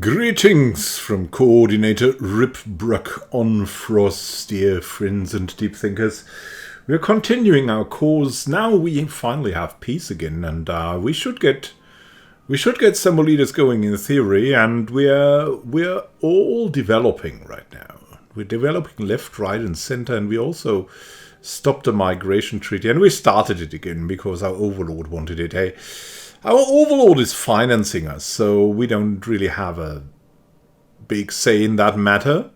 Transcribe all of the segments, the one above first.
Greetings from Coordinator Ripbruck on Frost, dear friends and deep thinkers. We're continuing our course. Now we finally have peace again, and we should get some more leaders going in theory, and we're all developing right now. We're developing left, right, and center, and we also stopped the migration treaty, and we started it again because our overlord wanted it. Hey, our overlord is financing us, so we don't really have a big say in that matter.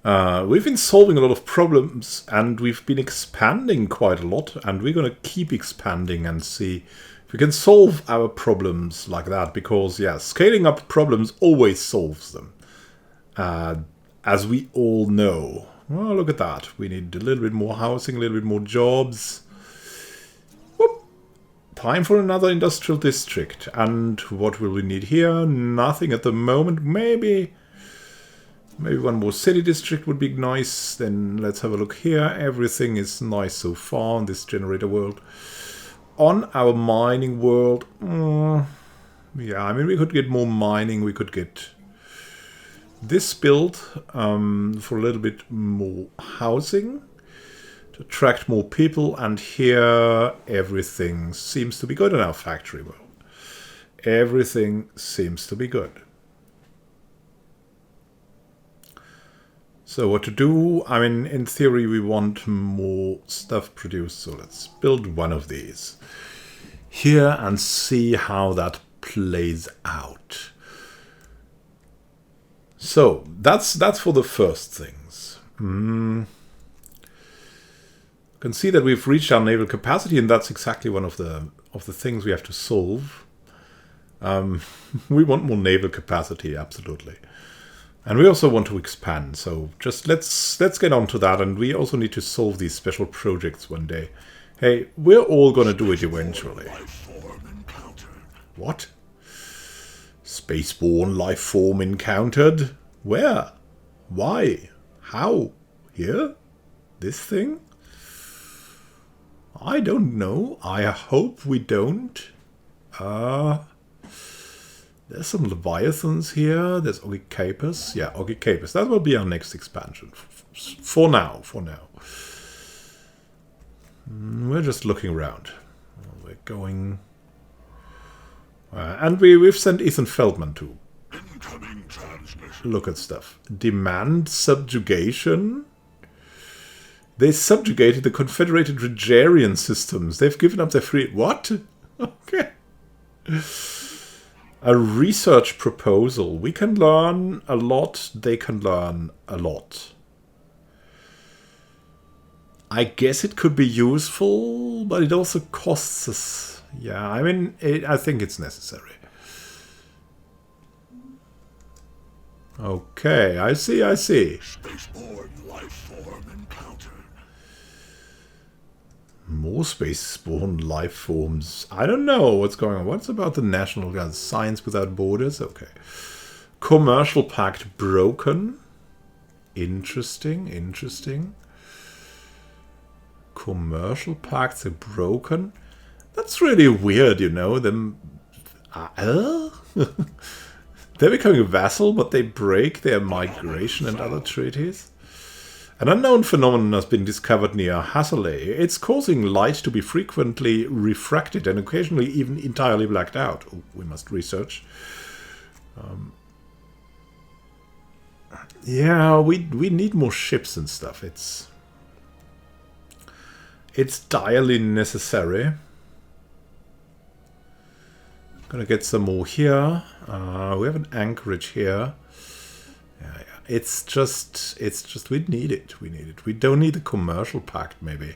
We've been solving a lot of problems, and we've been expanding quite a lot, and we're going to keep expanding and see if we can solve our problems like that, because, yeah, scaling up problems always solves them, as we all know. Well, look at that. We need a little bit more housing, a little bit more jobs. Time for another industrial district. And what will we need here? Nothing at the moment. Maybe one more city district would be nice. Then let's have a look here. Everything is nice so far on this generator world. On our mining world, yeah, I mean, we could get more mining. We could get this built for a little bit more housing to attract more people, and here everything seems to be good in our factory world. Everything seems to be good. So what to do? I mean, in theory we want more stuff produced, so let's build one of these here and see how that plays out. So that's for the first things. Can see that we've reached our naval capacity, and that's exactly one of the things we have to solve. We want more naval capacity, absolutely, and we also want to expand. So just let's get on to that, and we also need to solve these special projects one day. Hey, we're all gonna do it eventually. What? Spaceborne life form encountered? Where? Why? How? Here? This thing? I don't know. I hope we don't. There's some Leviathans here. There's Oligarchy. Yeah, Oligarchy. That will be our next expansion. For now. We're just looking around. We're going... and we've sent Ethan Feldman to look at stuff. Demand subjugation. They subjugated the Confederated Regarian systems. They've given up their free... What? Okay. A research proposal. We can learn a lot. They can learn a lot. I guess it could be useful, but it also costs us. Yeah, I mean, I think it's necessary. Okay, I see. Spaceborne life form encountered. More spaceborne life forms. I don't know what's going on. What's about the National Guard? Science Without Borders? Okay. Commercial Pact broken. Interesting. Commercial Pacts are broken. That's really weird, you know. Them... They're becoming a vassal, but they break their migration and other treaties. An unknown phenomenon has been discovered near Hasselay. It's causing light to be frequently refracted and occasionally even entirely blacked out. Oh, we must research. Yeah, we need more ships and stuff. It's direly necessary. Gonna get some more here. We have an anchorage here. Yeah. It's just we need it. We don't need a commercial pact, maybe.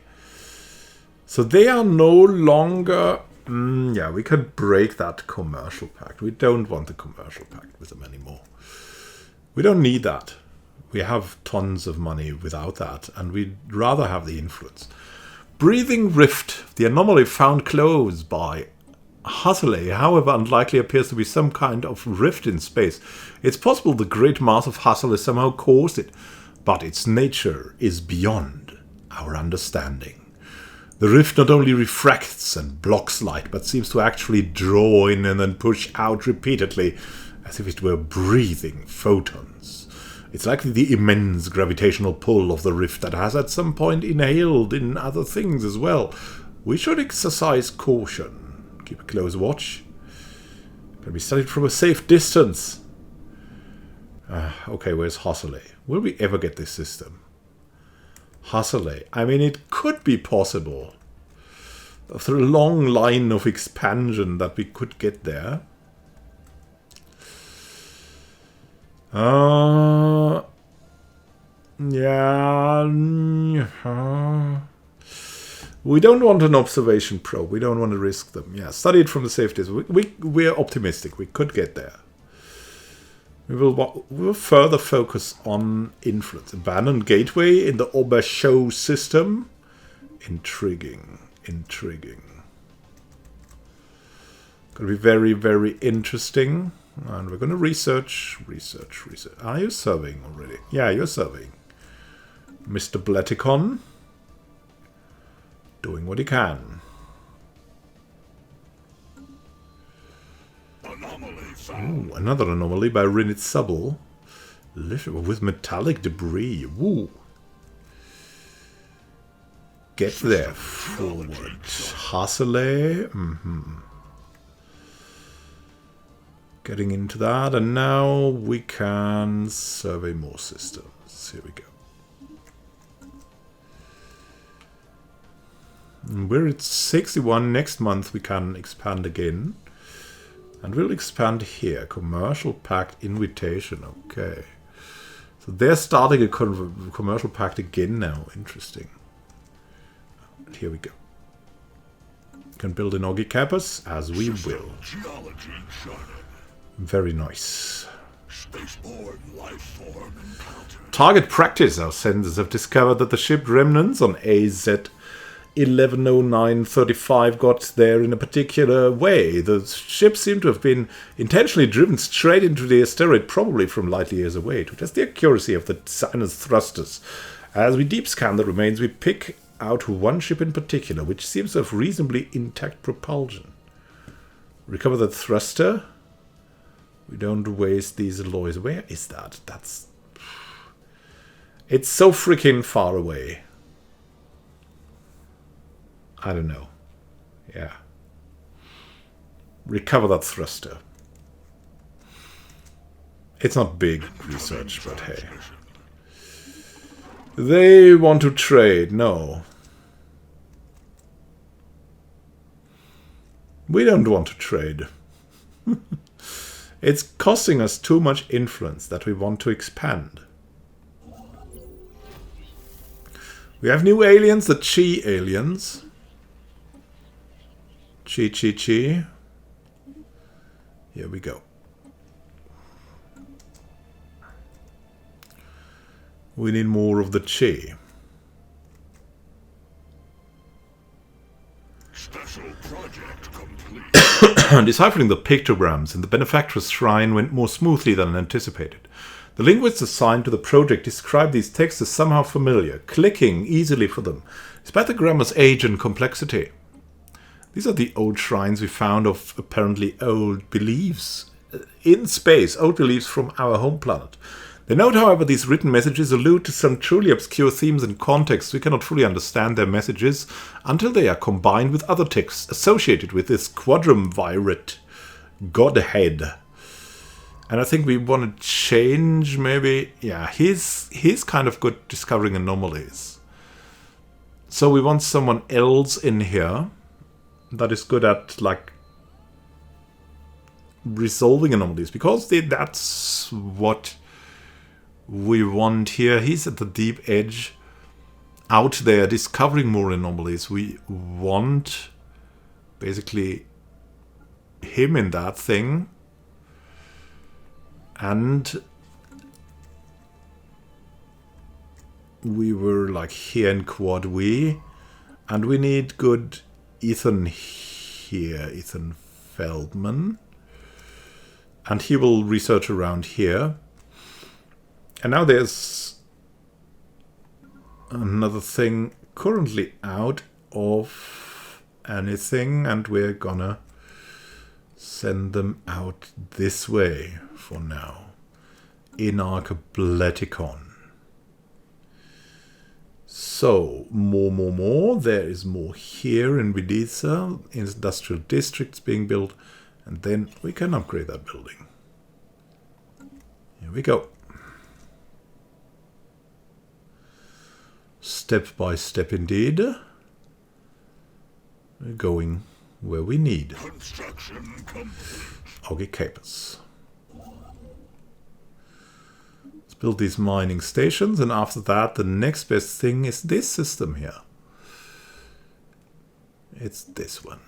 So they are no longer... yeah, we can break that commercial pact. We don't want the commercial pact with them anymore. We don't need that. We have tons of money without that, and we'd rather have the influence. Breathing Rift. The anomaly found close by Hasselay, however unlikely, appears to be some kind of rift in space. It's possible the great mass of Hasselay somehow caused it, but its nature is beyond our understanding. The rift not only refracts and blocks light, but seems to actually draw in and then push out repeatedly, as if it were breathing photons. It's like the immense gravitational pull of the rift that has at some point inhaled in other things as well. We should exercise caution. Keep a close watch. Can be studied from a safe distance. Okay, where's Hossele? Will we ever get this system? Hossele. I mean, it could be possible. After a long line of expansion that we could get there. Yeah. We don't want an observation probe. We don't want to risk them. Yeah, study it from the safe distance. We're optimistic. We could get there. We will further focus on influence. Abandoned gateway in the Auberchot system. Intriguing. Intriguing. Going to be very, very interesting. And we're going to research. Are you surveying already? Yeah, you're surveying. Mr. Bleticon. Doing what he can. Ooh, another anomaly by Rinit Subble. With metallic debris. Woo. Get there. Forward. Hassele. Getting into that. And now we can survey more systems. Here we go. We're at 61. Next month we can expand again. And we'll expand here. Commercial Pact Invitation. Okay. So they're starting a Commercial Pact again now. Interesting. And here we go. We can build an Augie campus as we will. Very nice. Target practice. Our sensors have discovered that the ship remnants on AZ 110935 got there in a particular way. The ship seemed to have been intentionally driven straight into the asteroid, probably from light years away, to test the accuracy of the designer's thrusters. As we deep scan the remains, we pick out one ship in particular, which seems to have reasonably intact propulsion. Recover the thruster. We don't waste these alloys. Where is that? That's... It's so freaking far away. I don't know. Yeah. Recover that thruster. It's not big research, but hey. They want to trade. No. We don't want to trade. It's costing us too much influence that we want to expand. We have new aliens, the Chi aliens. Chi. Here we go. We need more of the Chi. Special project complete. Deciphering the pictograms in the benefactor's shrine went more smoothly than anticipated. The linguists assigned to the project described these texts as somehow familiar, clicking easily for them, despite the grammar's age and complexity. These are the old shrines we found of apparently old beliefs in space, old beliefs from our home planet. They note, however, these written messages allude to some truly obscure themes and contexts. We cannot fully understand their messages until they are combined with other texts associated with this quadrumvirate godhead. And I think we want to change, maybe... Yeah, he's kind of good discovering anomalies. So we want someone else in here that is good at, like, resolving anomalies, because that's what we want here. He's at the deep edge, out there, discovering more anomalies. We want, basically, him in that thing. And we were, like, here in Quad We, and we need good... Ethan here, Ethan Feldman. And he will research around here. And now there's another thing currently out of anything, and we're gonna Send them out this way for now. In Archipelaticon. So, more. There is more here in Vidiza. Industrial districts being built. And then we can upgrade that building. Here we go. Step by step indeed. We're going where we need. Okay, capers. Let's build these mining stations, and after that the next best thing is this system here. It's this one.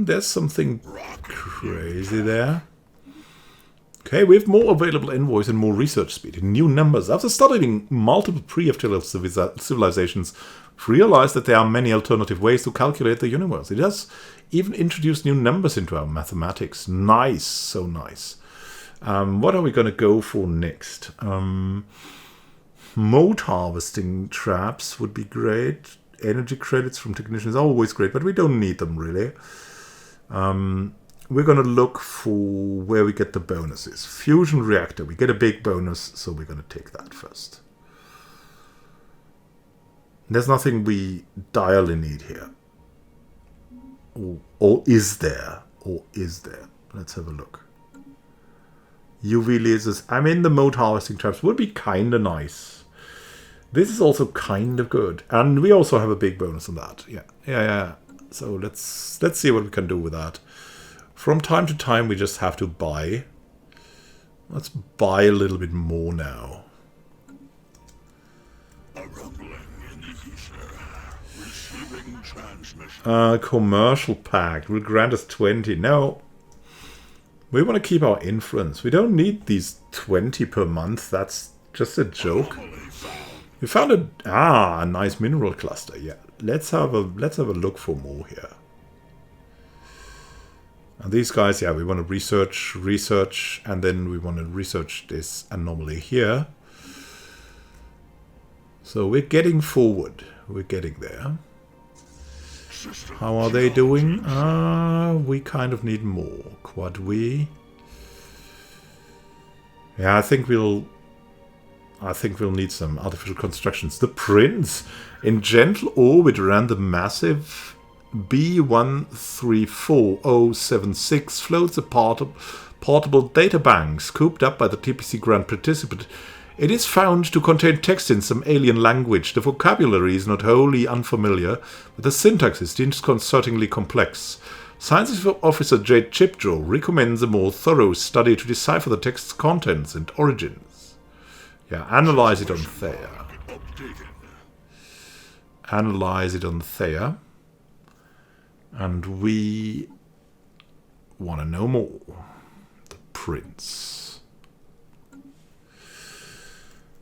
There's something crazy there. Okay, we have more available envoys and more research speed. New numbers. After studying multiple pre-FTL civilizations, we realized that there are many alternative ways to calculate the universe. It has even introduced new numbers into our mathematics. Nice, so nice. What are we going to go for next? Mode harvesting traps would be great. Energy credits from technicians are always great, but we don't need them really. We're going to look for where we get the bonuses. Fusion reactor, we get a big bonus, so we're going to take that first. There's nothing we direly need here. Or is there? Or is there? Let's have a look. UV lasers. I mean, the mode harvesting traps would be kind of nice. This is also kind of good. And we also have a big bonus on that. Yeah. So let's see what we can do with that. From time to time, we just have to buy. Let's buy a little bit more now. A rumbling in the ether. Receiving transmission. Commercial pact will grant us 20. No. We want to keep our influence. We don't need these 20 per month. That's just a joke. We found a nice mineral cluster. Yeah. Let's have a look for more here. And these guys, yeah, we want to research, and then we want to research this anomaly here. So we're getting forward. We're getting there. How are they doing? We kind of need more. Quad we. Yeah, I think we'll need some artificial constructions. The Prince in gentle orbit around the massive B134076 floats a portable data bank scooped up by the TPC Grand Participant. It is found to contain text in some alien language. The vocabulary is not wholly unfamiliar, but the syntax is disconcertingly complex. Science Officer Jade Chipjaw recommends a more thorough study to decipher the text's contents and origins. Yeah, analyze it on Theia. Analyze it on Theia. And we want to know more. The Prince.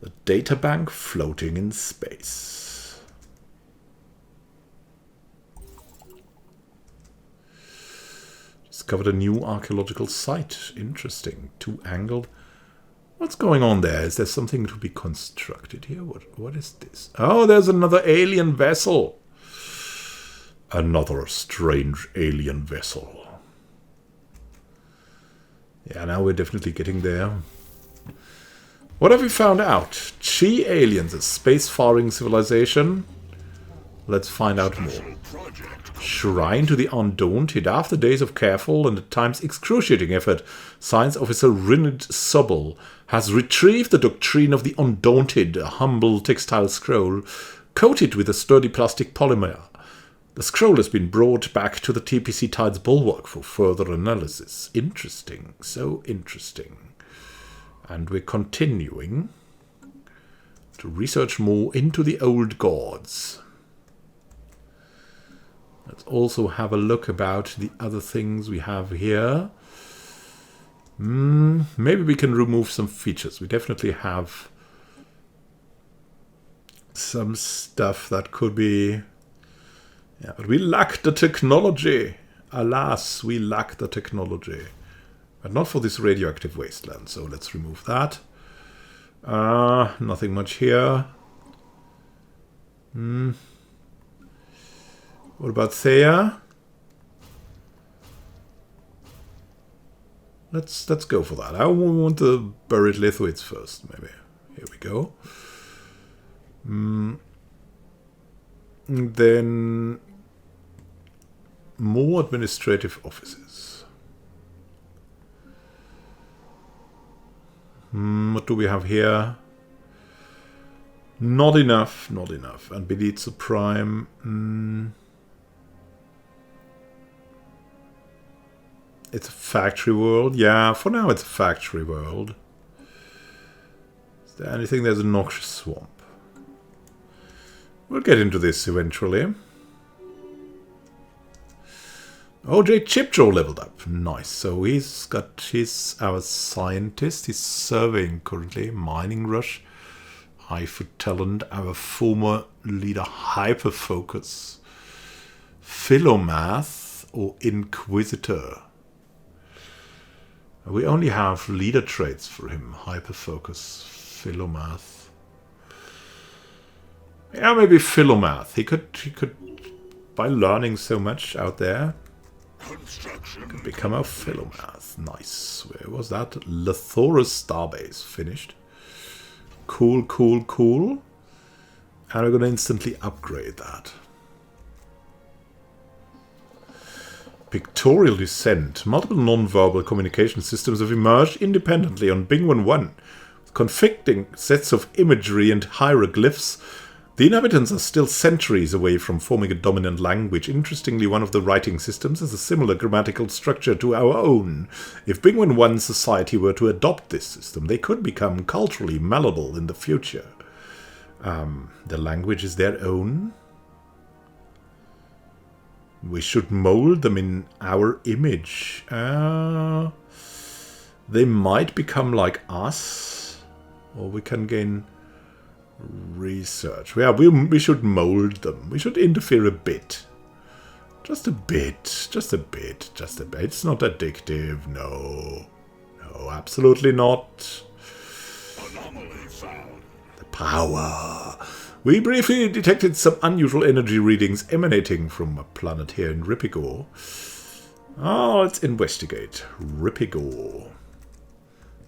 The databank floating in space. Discovered a new archaeological site. Interesting. Two-angled. What's going on there? Is there something to be constructed here? What is this? Oh, there's another alien vessel. Another strange alien vessel. Yeah, now we're definitely getting there. What have we found out? Chi aliens, a spacefaring civilization. Let's find out more. Shrine to the Undaunted. After days of careful and at times excruciating effort, Science Officer Rinid Sobel has retrieved the doctrine of the Undaunted, a humble textile scroll coated with a sturdy plastic polymer. The scroll has been brought back to the TPC Tides bulwark for further analysis. Interesting. So interesting. And we're continuing to research more into the old gods. Let's also have a look about the other things we have here. Maybe we can remove some features. We definitely have some stuff that could be... Yeah, but we lack the technology. Alas, we lack the technology. But not for this radioactive wasteland, so let's remove that. Nothing much here. What about Theia? Let's go for that. I want the buried lithoids first, maybe. Here we go. Then more administrative offices. What do we have here? Not enough, not enough. And beneath the prime. It's a factory world. Yeah, for now it's a factory world. Is there anything? There's a noxious swamp. We'll get into this eventually. OJ Chipjaw leveled up. Nice. So he's got our scientist. He's surveying currently. Mining rush. High for talent. Our former leader hyperfocus. Philomath or Inquisitor. We only have leader traits for him. Hyperfocus. Philomath. Yeah, maybe Philomath. He could by learning so much out there, could become a Philomath. Nice. Where was that? Lithoids Starbase. Finished. Cool, cool, cool. And we're going to instantly upgrade that. Pictorial descent. Multiple non-verbal communication systems have emerged independently on Bing-1-1. With conflicting sets of imagery and hieroglyphs, the inhabitants are still centuries away from forming a dominant language. Interestingly, one of the writing systems has a similar grammatical structure to our own. If Bing-1-1 society were to adopt this system, they could become culturally malleable in the future. The language is their own. We should mold them in our image. They might become like us. Or we can gain research. Yeah, we should mold them. We should interfere a bit. Just a bit. Just a bit. Just a bit. It's not addictive. No. No, absolutely not. Anomaly found. The power. We briefly detected some unusual energy readings emanating from a planet here in Ripigor. Oh, let's investigate. Ripigor.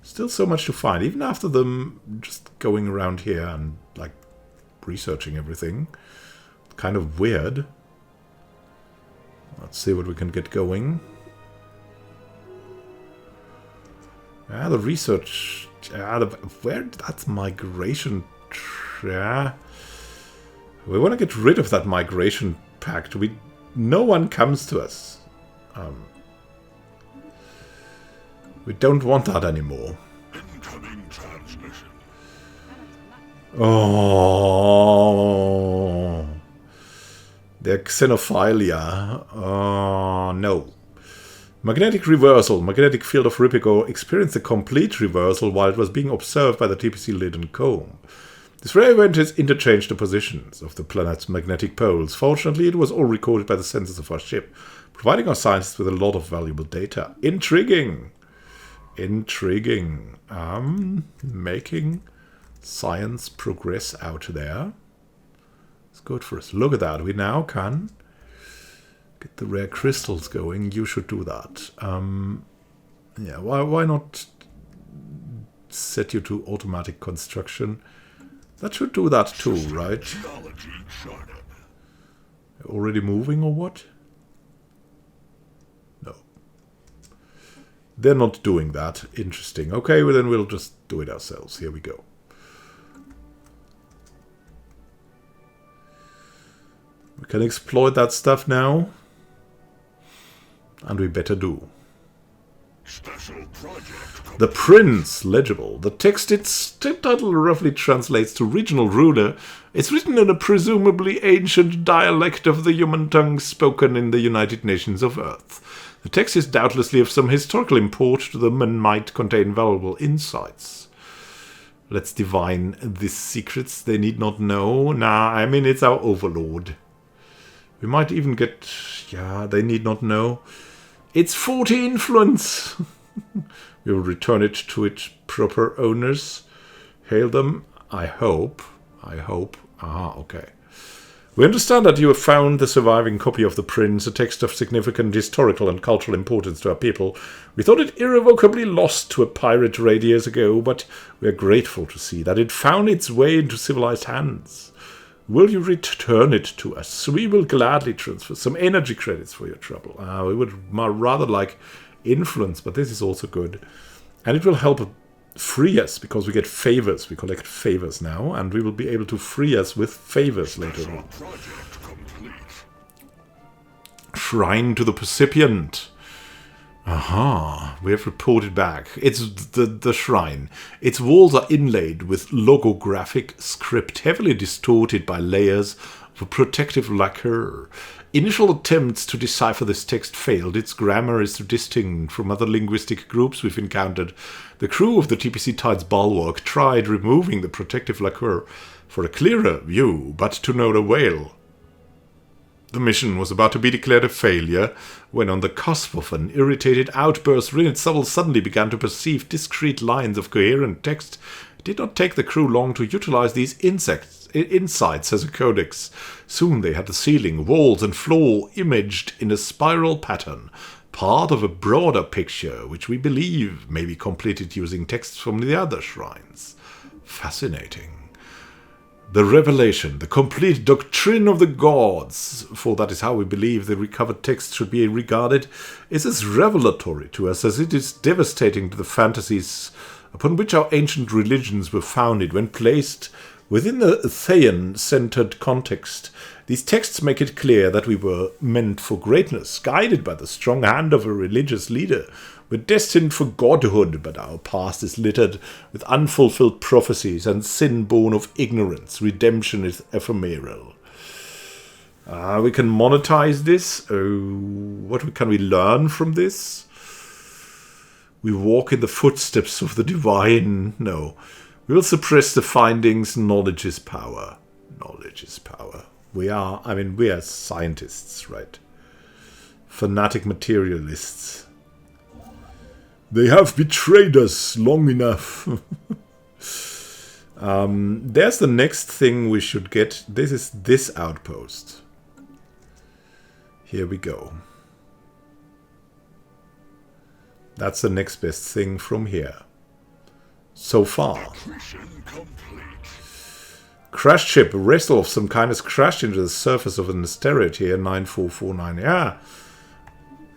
Still so much to find, even after them just going around here and, like, researching everything. Kind of weird. Let's see what we can get going. Yeah, the research... Yeah, that's migration... Yeah. We want to get rid of that migration pact. No one comes to us. We don't want that anymore. Incoming transmission. Oh, their xenophilia. Oh, no. Magnetic reversal. Magnetic field of Ripigor experienced a complete reversal while it was being observed by the TPC Lid and Comb. This rare event has interchanged the positions of the planet's magnetic poles. Fortunately, it was all recorded by the sensors of our ship, providing our scientists with a lot of valuable data. Intriguing. Intriguing. Making science progress out there. It's good for us. Look at that. We now can get the rare crystals going. You should do that. Yeah, why not set you to automatic construction? That should do that too, right? Already moving or what? No. They're not doing that. Interesting. Okay, well then we'll just do it ourselves. Here we go. We can exploit that stuff now. And we better do. Special project. The Prince, legible. The text, its title roughly translates to regional ruler. It's written in a presumably ancient dialect of the human tongue spoken in the United Nations of Earth. The text is doubtlessly of some historical import to them and might contain valuable insights. Let's divine these secrets they need not know. Nah, I mean, it's our overlord. We might even get... Yeah, they need not know. It's 40 influence. We will return it to its proper owners. Hail them. I hope. Ah, okay. We understand that you have found the surviving copy of the Prince, a text of significant historical and cultural importance to our people. We thought it irrevocably lost to a pirate raid years ago, but we are grateful to see that it found its way into civilized hands. Will you return it to us? We will gladly transfer some energy credits for your trouble. We would rather like influence, but this is also good. And it will help free us, because we get favors. We collect favors now, and we will be able to free us with favors later on. Shrine to the Percipient. Aha, we have reported back. It's the shrine. Its walls are inlaid with logographic script, heavily distorted by layers of a protective lacquer. Initial attempts to decipher this text failed. Its grammar is distinct from other linguistic groups we've encountered. The crew of the TPC Tide's Bulwark tried removing the protective lacquer for a clearer view, but to no avail. The mission was about to be declared a failure when, on the cusp of an irritated outburst, Rinit Subble suddenly began to perceive discrete lines of coherent text. It did not take the crew long to utilize these insights as a codex. Soon they had the ceiling, walls, and floor imaged in a spiral pattern, part of a broader picture, which we believe may be completed using texts from the other shrines. Fascinating. The revelation, the complete doctrine of the gods, for that is how we believe the recovered text should be regarded, is as revelatory to us as it is devastating to the fantasies upon which our ancient religions were founded when placed within the Theian-centered context. These texts make it clear that we were meant for greatness, guided by the strong hand of a religious leader. We're destined for godhood, but our past is littered with unfulfilled prophecies and sin born of ignorance. Redemption is ephemeral. We can monetize this. What can we learn from this? We walk in the footsteps of the divine. No. We will suppress the findings. Knowledge is power. Knowledge is power. We are scientists, right? Fanatic materialists. They have betrayed us long enough. There's the next thing we should get. This is this outpost. Here we go. That's the next best thing from here. So far. Crash ship, a vessel of some kind has crashed into the surface of an asteroid here, 9449. Yeah.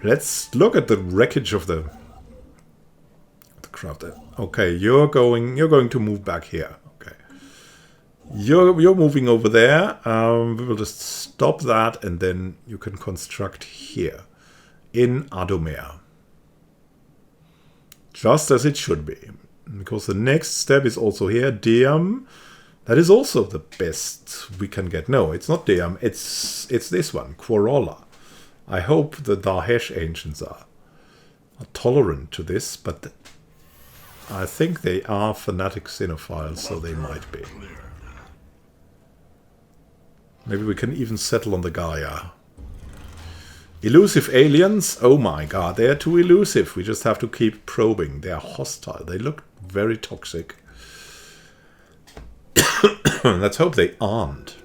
Let's look at the wreckage of the craft. Okay, you're going to move back here. Okay. You're moving over there. We will just stop that, and then you can construct here in Adomir. Just as it should be. Because the next step is also here, Deam. That is also the best we can get. No, it's not Deam. It's this one, Quorola. I hope the Dahesh ancients are tolerant to this, but I think they are fanatic cinephiles, so they might be. Maybe we can even settle on the Gaia. Elusive aliens? Oh my god, they are too elusive. We just have to keep probing. They are hostile. They look very toxic. Let's hope they aren't.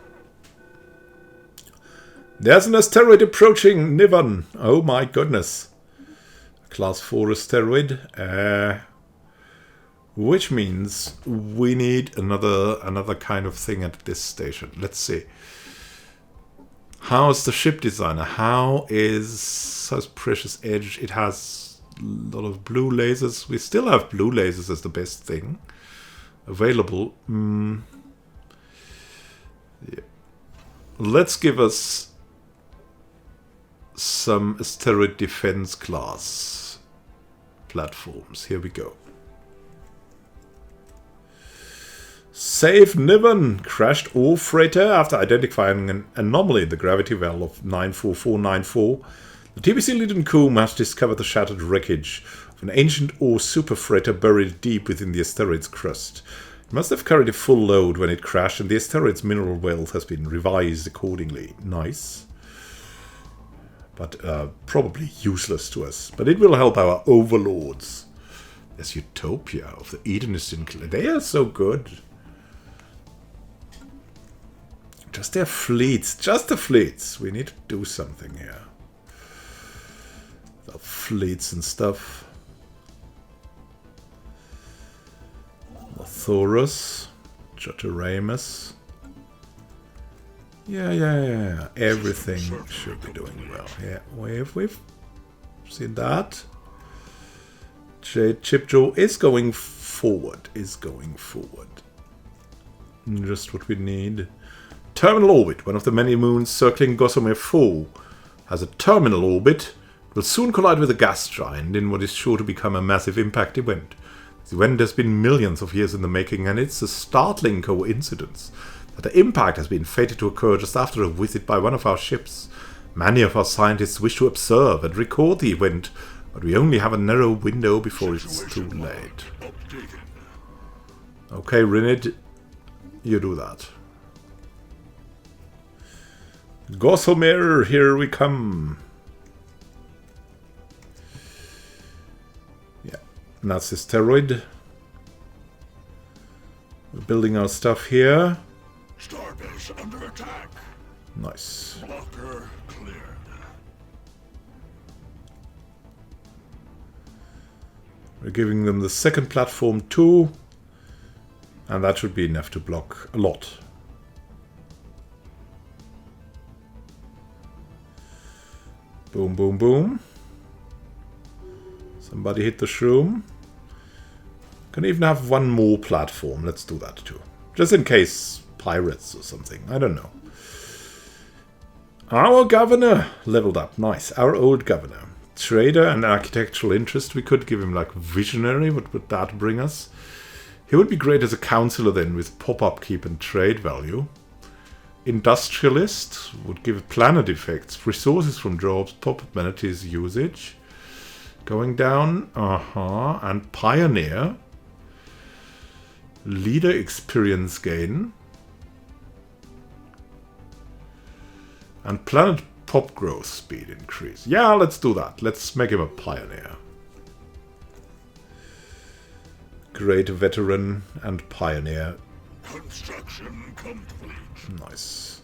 There's an asteroid approaching Niven. Oh my goodness. Class 4 asteroid. Which means we need another kind of thing at this station. Let's see. How's the ship designer? How's Precious Edge? It has a lot of blue lasers. We still have blue lasers as the best thing available. Yeah. Let's give us some asteroid defense class platforms. Here we go. Save Niven! Crashed ore freighter after identifying an anomaly in the gravity well of 94494. The TPC Lidon Coom has discovered the shattered wreckage of an ancient ore super freighter buried deep within the asteroid's crust. It must have carried a full load when it crashed, and the asteroid's mineral wealth has been revised accordingly. Nice. But probably useless to us. But it will help our overlords. There's Utopia of the Edenists. They are so good. Just their fleets. Just the fleets. We need to do something here. The fleets and stuff. Thoros. Jotoramus. Yeah. Everything should be doing well. Yeah, we've seen that. Chipjo is going forward. Just what we need. Terminal orbit. One of the many moons circling Gossamer 4 has a terminal orbit. It will soon collide with a gas giant in what is sure to become a massive impact event. The event has been millions of years in the making, and it's a startling coincidence that the impact has been fated to occur just after a visit by one of our ships. Many of our scientists wish to observe and record the event, but we only have a narrow window before it's too late. Okay, Rinid, you do that. Gossamer, here we come. Yeah, and that's the steroid. We're building our stuff here. Starbase under attack. Nice. Blocker cleared. We're giving them the second platform too. And that should be enough to block a lot. Boom, boom, boom. Somebody hit the shroom. Can even have one more platform. Let's do that too. Just in case pirates or something. I don't know. Our governor leveled up. Nice. Our old governor. Trader and architectural interest. We could give him like visionary. What would that bring us? He would be great as a counselor then with pop-up keep and trade value. Industrialist would give planet effects, resources from jobs, pop-up amenities usage. Going down. And Pioneer. Leader experience gain. And planet pop growth speed increase. Yeah, let's do that. Let's make him a Pioneer. Great veteran and Pioneer. Construction complete. Nice.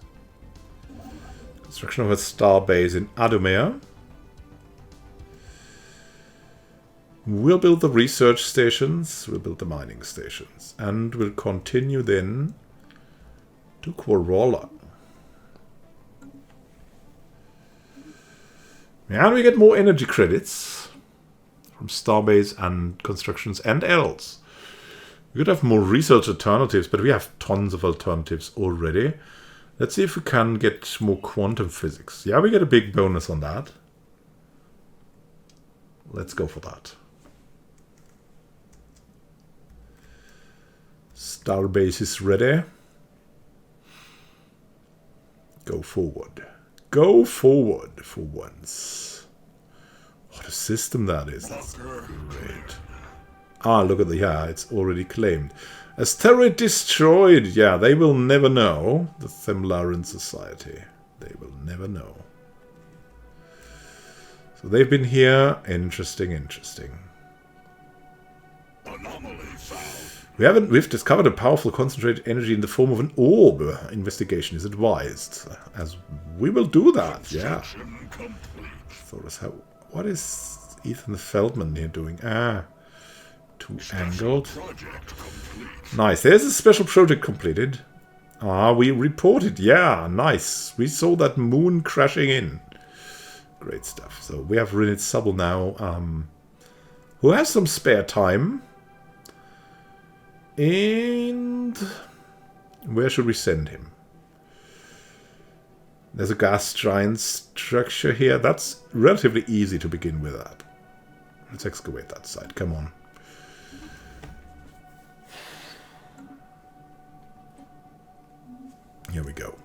Construction of a star base in Adumea. We'll build the research stations. We'll build the mining stations. And we'll continue then to Corolla. And we get more energy credits from Starbase and constructions and else. We could have more research alternatives, but we have tons of alternatives already. Let's see if we can get more quantum physics. Yeah, we get a big bonus on that. Let's go for that. Starbase is ready. Go forward. Go forward for once. What a system that is. That's great. Ah, look at the... Yeah, it's already claimed. Asteroid destroyed. Yeah, they will never know. The Themlaran Society. They will never know. So they've been here. Interesting, interesting. Anomaly found. We've discovered a powerful concentrated energy in the form of an orb. Investigation is advised. As we will do that, yeah. What is Ethan Feldman here doing? Two-angled. Nice. There's a special project completed. We reported. Yeah, nice. We saw that moon crashing in. Great stuff. So we have Rinit Subble now, who has some spare time. And where should we send him? There's a gas giant structure here. That's relatively easy to begin with that. Let's excavate that side. Come on. Here we go.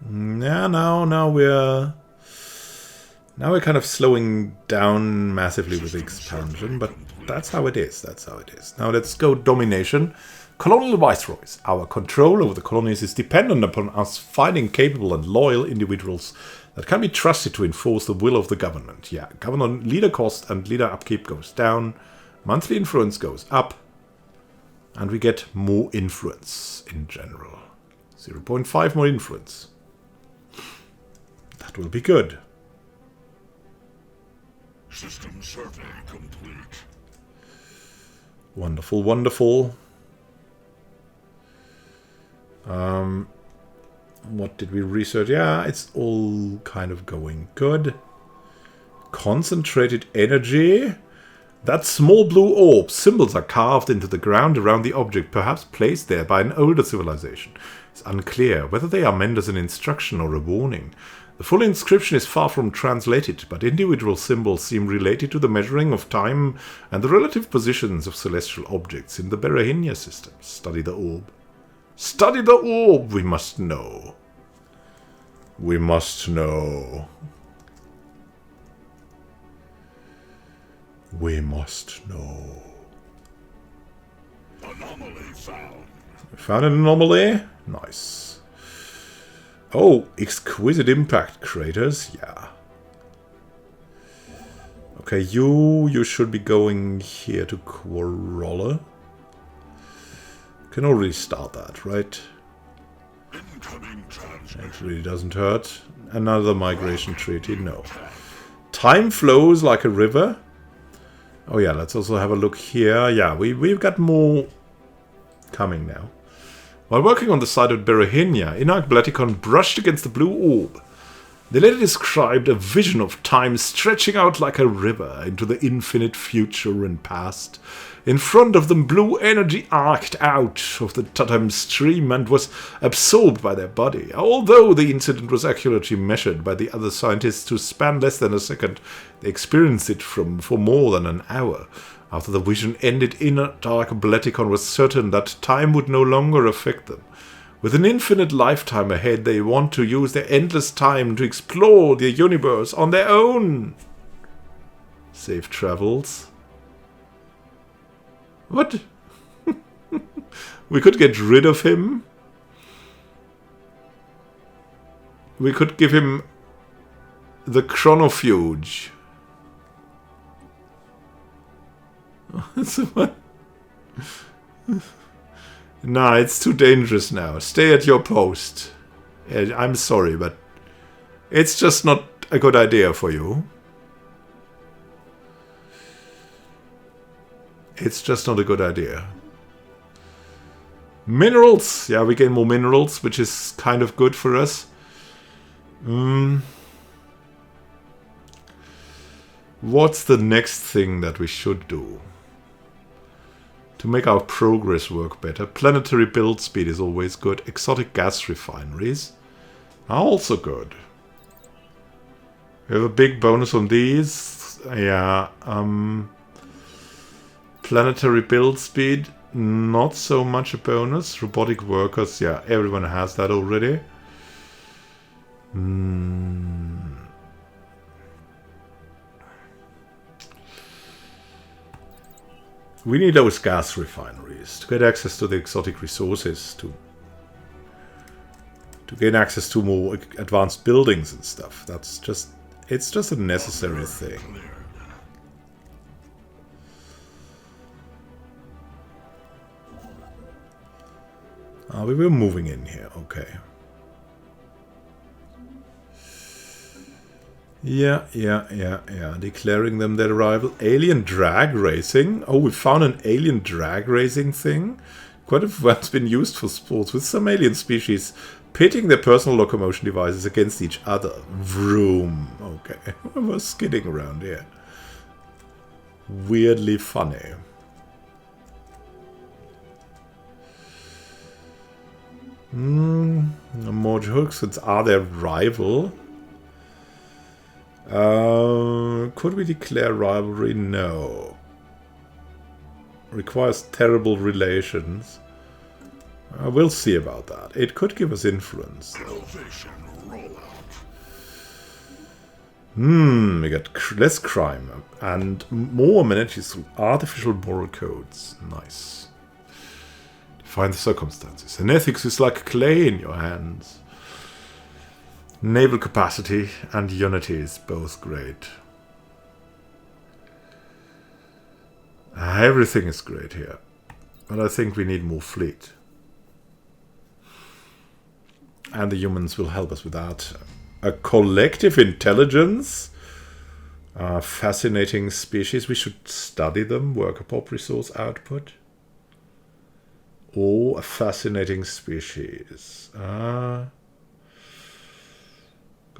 Yeah, now we're kind of slowing down massively with the expansion, but that's how it is. That's how it is. Now let's go domination. Colonial viceroys. Our control over the colonies is dependent upon us finding capable and loyal individuals that can be trusted to enforce the will of the government. Yeah, government leader cost and leader upkeep goes down. Monthly influence goes up. And we get more influence in general. 0.5 more influence. That will be good. System survey complete. Wonderful, wonderful. What did we research? Yeah, it's all kind of going good. Concentrated energy. That small blue orb. Symbols are carved into the ground around the object, perhaps placed there by an older civilization. It's unclear whether they are meant as an instruction or a warning. The full inscription is far from translated, but individual symbols seem related to the measuring of time and the relative positions of celestial objects in the Berahenia system. Study the orb. Study the orb, we must know. We must know. We must know. Anomaly found. Found an anomaly? Nice. Oh, exquisite impact craters. Yeah. Okay, you should be going here to Corolla. Can already start that, right? Incoming transmission. It really doesn't hurt. Another migration treaty? No. Time flows like a river. Oh yeah, let's also have a look here. Yeah, we've got more coming now. While working on the side of Berahenia, Inarch Blaticon brushed against the blue orb. They later described a vision of time stretching out like a river into the infinite future and past. In front of them, blue energy arced out of the Tatam stream and was absorbed by their body. Although the incident was accurately measured by the other scientists to span less than a second, they experienced it for more than an hour. After the vision ended, Inarch Blaticon was certain that time would no longer affect them. With an infinite lifetime ahead, they want to use their endless time to explore the universe on their own. Safe travels. What? We could get rid of him. We could give him the chronofuge. Nah, it's too dangerous now. Stay at your post. I'm sorry, but it's just not a good idea for you. It's just not a good idea. Minerals! Yeah, we gain more minerals, which is kind of good for us. What's the next thing that we should do? To make our progress work better. Planetary build speed is always good. Exotic gas refineries are also good. We have a big bonus on these. Yeah, planetary build speed, not so much a bonus. Robotic workers, yeah, everyone has that already. We need those gas refineries to get access to the exotic resources, to gain access to more advanced buildings and stuff. That's just, it's just a necessary thing. We were moving in here, okay. Yeah. Declaring them their arrival. Alien drag racing. Oh, we found an alien drag racing thing. Quite a one's been used for sports, with some alien species pitting their personal locomotion devices against each other. Vroom. Okay. We're skidding around here. Weirdly funny. More jokes. It's are their rival. Could we declare rivalry? No. Requires terrible relations. We'll see about that. It could give us influence. We got less crime and more amenities through artificial moral codes. Nice. Define the circumstances. And ethics is like clay in your hands. Naval capacity and unity is both great. Everything is great here. But I think we need more fleet. And the humans will help us with that. A collective intelligence? Fascinating species. We should study them. Worker pop resource output. Or a fascinating species. Could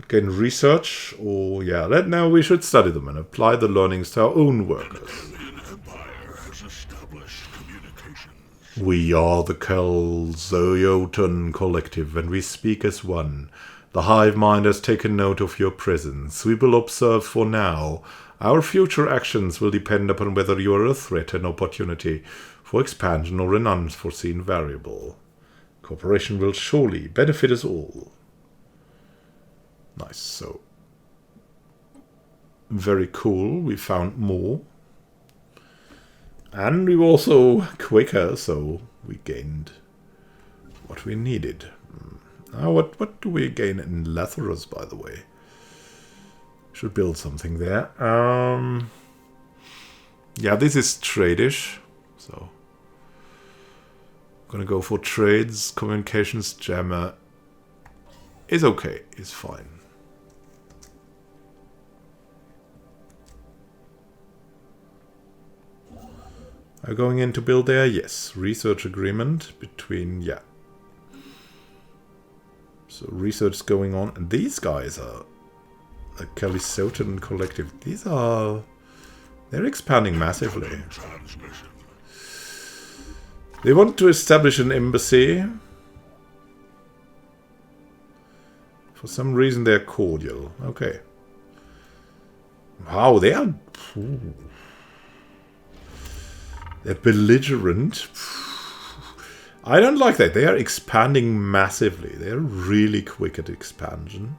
gain research. Or yeah, now we should study them and apply the learnings to our own workers. We are the Kelzoyoton Collective, and we speak as one. The hive mind has taken note of your presence. We will observe for now. Our future actions will depend upon whether you are a threat, an opportunity for expansion, or an unforeseen variable. Cooperation will surely benefit us all. Nice, so. Very cool, we found more. And we were also quicker, so we gained what we needed. Now, what do we gain in Letharus, by the way? Should build something there. Yeah, this is trade-ish, so gonna go for trades. Communications jammer is okay, is fine. Are going in to build there? Yes. Research agreement between, yeah. So research is going on. And these guys are the Calisotan Collective. These are... They're expanding massively. They want to establish an embassy. For some reason they're cordial. Okay. Wow, they are... Ooh. They're belligerent. I don't like that. They are expanding massively. They're really quick at expansion.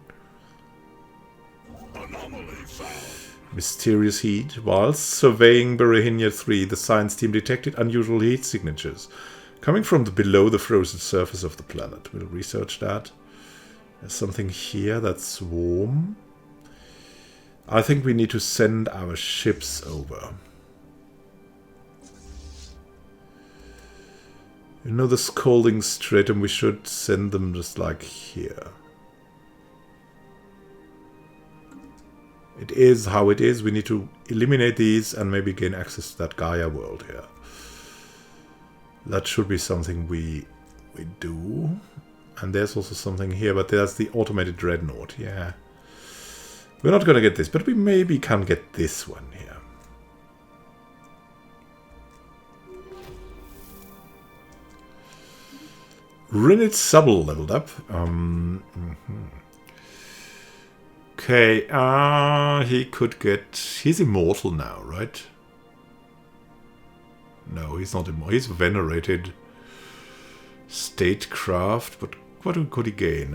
Mysterious heat. Whilst surveying Berehenia 3, the science team detected unusual heat signatures coming from below the frozen surface of the planet. We'll research that. There's something here that's warm. I think we need to send our ships over. You know the scalding stratum, we should send them just like here. It is how it is. We need to eliminate these and maybe gain access to that Gaia world here. That should be something we do. And there's also something here, but there's the automated dreadnought. Yeah. We're not going to get this, but we maybe can get this one here. Rinit Subble leveled up. Okay, he could get... He's immortal now, right? No, he's not immortal. He's venerated. Statecraft, but what could he gain?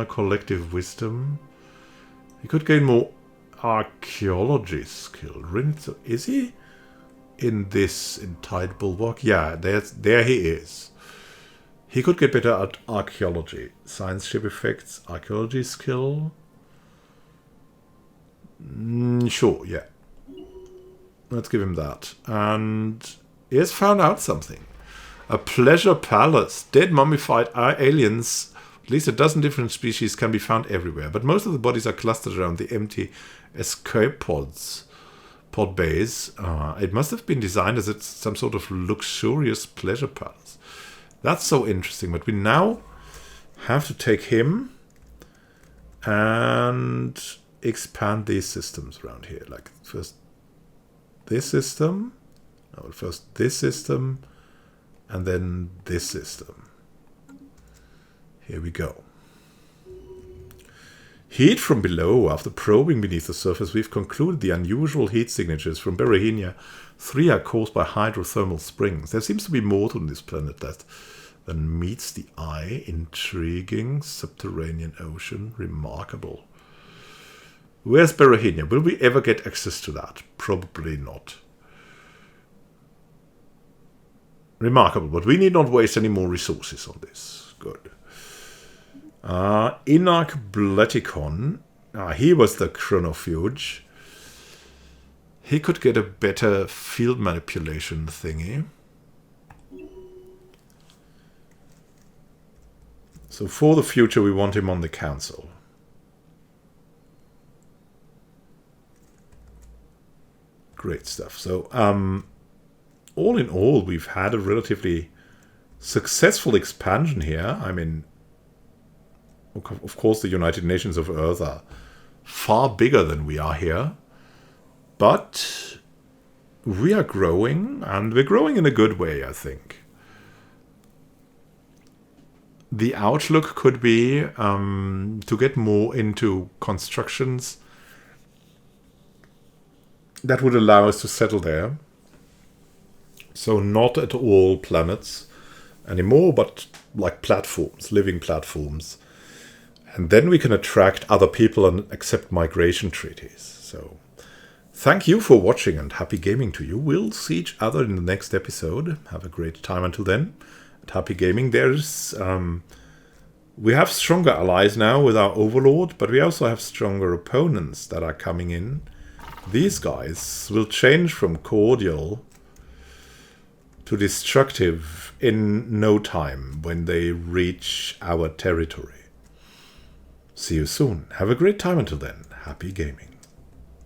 Collective wisdom. He could gain more archaeology skill. Rinit, is he in this Tide Bulwark? Yeah, there he is. He could get better at archaeology. Science ship effects, archaeology skill. Sure, yeah. Let's give him that. And he has found out something. A pleasure palace. Dead mummified aliens. At least a dozen different species can be found everywhere. But most of the bodies are clustered around the empty escape pods. Pod bays. It must have been designed as some sort of luxurious pleasure palace. That's so interesting, but we now have to take him and expand these systems around here. Like first this system, no, first this system, and then this system. Here we go. Heat from below. After probing beneath the surface, we've concluded the unusual heat signatures from Berehenia 3 are caused by hydrothermal springs. There seems to be more to this planet than meets the eye. Intriguing. Subterranean ocean. Remarkable. Where's Berehenia? Will we ever get access to that? Probably not. Remarkable, but we need not waste any more resources on this. Good. Inarch Bleticon. He was the chronofuge. He could get a better field manipulation thingy. So for the future, we want him on the council. Great stuff. So, all in all, we've had a relatively successful expansion here. I mean, of course, the United Nations of Earth are far bigger than we are here. But we are growing, and we're growing in a good way, I think. The outlook could be to get more into constructions that would allow us to settle there. So not at all planets anymore, but like platforms, living platforms. And then we can attract other people and accept migration treaties. So thank you for watching and happy gaming to you. We'll see each other in the next episode. Have a great time until then. And happy gaming. There's we have stronger allies now with our overlord, but we also have stronger opponents that are coming in. These guys will change from cordial to destructive in no time when they reach our territory. See you soon. Have a great time until then. Happy gaming.